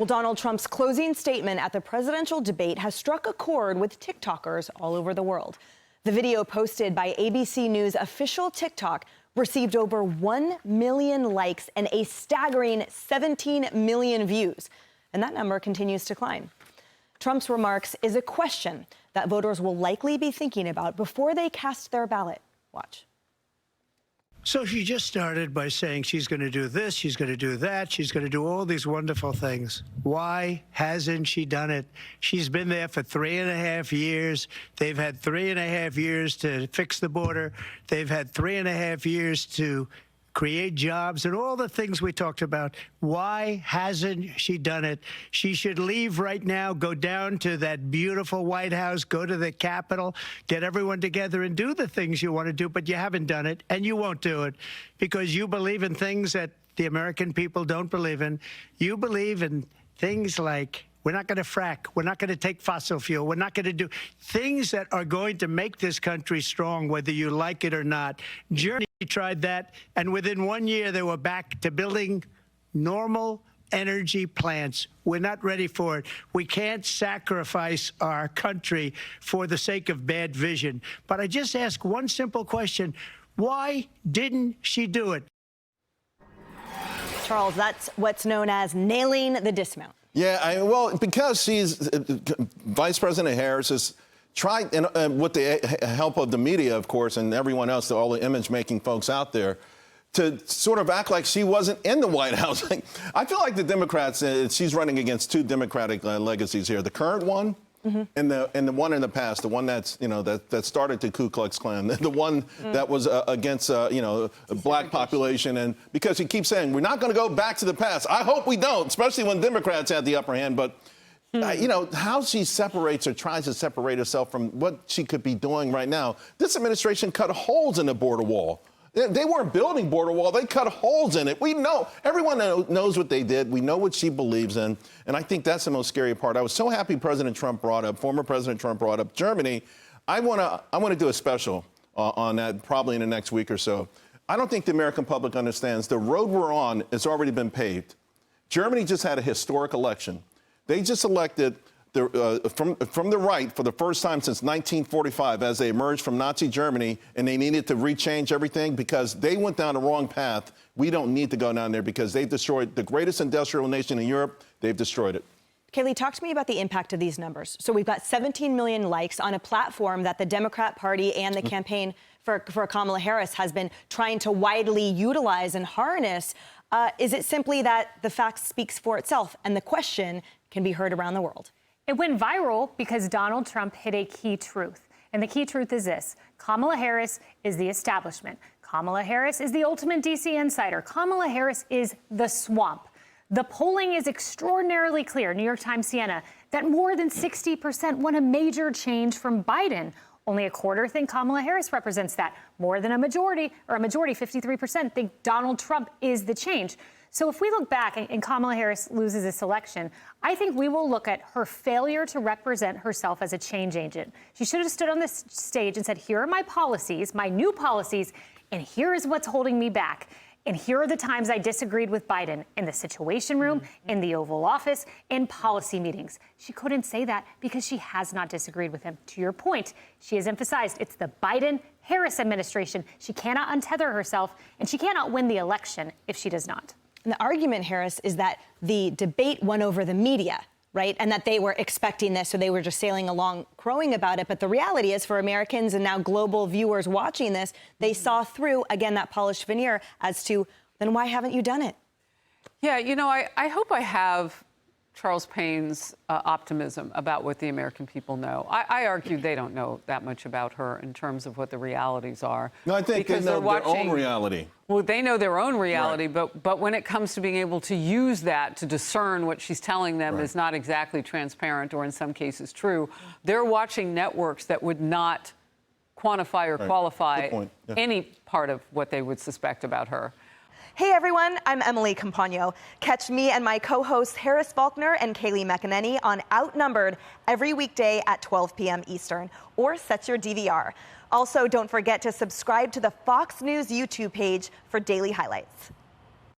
Well, Donald Trump's closing statement at the presidential debate has struck a chord with TikTokers all over the world. The video posted by ABC News official TikTok received over 1 million likes and a staggering 17 million views. And that number continues to climb. Trump's remarks is a question that voters will likely be thinking about before they cast their ballot. Watch. So she just started by saying she's going to do this, she's going to do that, she's going to do all these wonderful things. Why hasn't she done it? She's been there for 3.5 years. They've had 3.5 years to fix the border. They've had 3.5 years to create jobs and all the things we talked about. Why hasn't she done it? She should leave right now, go down to that beautiful White House, go to the Capitol, get everyone together and do the things you want to do, but you haven't done it, and you won't do it because you believe in things that the American people don't believe in. You believe in things like we're not going to frack. We're not going to take fossil fuel. We're not going to do things that are going to make this country strong, whether you like it or not. Germany tried that, and within 1 year, they were back to building normal energy plants. We're not ready for it. We can't sacrifice our country for the sake of bad vision. But I just ask one simple question. Why didn't she do it? Charles, that's what's known as nailing the dismount. Yeah, well, because she's Vice President Harris is trying, and with the help of the media, of course, and everyone else, all the image-making folks out there, to sort of act like she wasn't in the White House. I feel like the Democrats, she's running against two Democratic legacies here. The current one, and the one in the past, the one that's, you know, that started the Ku Klux Klan, the one that was against, you know, a black population. And because he keeps saying, we're not going to go back to the past. I hope we don't, especially when Democrats had the upper hand. But, you know, how she separates or tries to separate herself from what she could be doing right now. This administration cut holes in the border wall. They weren't building border wall. They cut holes in it. We know. Everyone knows what they did. We know what she believes in. And I think that's the most scary part. I was so happy former President Trump brought up Germany. I want to do a special on that probably in the next week or so. I don't think the American public understands the road we're on has already been paved. Germany just had a historic election. They just elected from the right for the first time since 1945 as they emerged from Nazi Germany, and they needed to rechange everything because they went down the wrong path. We don't need to go down there because they've destroyed the greatest industrial nation in Europe. They've destroyed it. Kaylee, talk to me about the impact of these numbers. So we've got 17 million likes on a platform that the Democrat Party and the campaign for Kamala Harris has been trying to widely utilize and harness. Is it simply that the fact speaks for itself and the question can be heard around the world? It went viral because Donald Trump hit a key truth. And the key truth is this: Kamala Harris is the establishment. Kamala Harris is the ultimate D.C. insider. Kamala Harris is the swamp. The polling is extraordinarily clear. New York Times, Siena, that more than 60% want a major change from Biden. Only a quarter think Kamala Harris represents that. More than a majority, 53%, think Donald Trump is the change. So if we look back and Kamala Harris loses this election, I think we will look at her failure to represent herself as a change agent. She should have stood on this stage and said, here are my policies, my new policies, and here is what's holding me back. And here are the times I disagreed with Biden in the Situation Room, in the Oval Office, in policy meetings. She couldn't say that because she has not disagreed with him. To your point, she has emphasized it's the Biden-Harris administration. She cannot untether herself, and she cannot win the election if she does not. And the argument, Harris, is that the debate won over the media, right? And that they were expecting this, so they were just sailing along, crowing about it. But the reality is, for Americans and now global viewers watching this, they saw through, again, that polished veneer as to, then why haven't you done it? Yeah, you know, I hope I have Charles Payne's optimism about what the American people know. I argue they don't know that much about her in terms of what the realities are. No, I think they know their own reality. Well, they know their own reality, right. but when it comes to being able to use that to discern what she's telling them is not exactly transparent or in some cases true, they're watching networks that would not quantify or qualify any part of what they would suspect about her. Hey everyone, I'm Emily Campagno. Catch me and my co-hosts Harris Faulkner and Kaylee McEnany on Outnumbered every weekday at 12 p.m. Eastern, or set your DVR. Also, don't forget to subscribe to the Fox News YouTube page for daily highlights.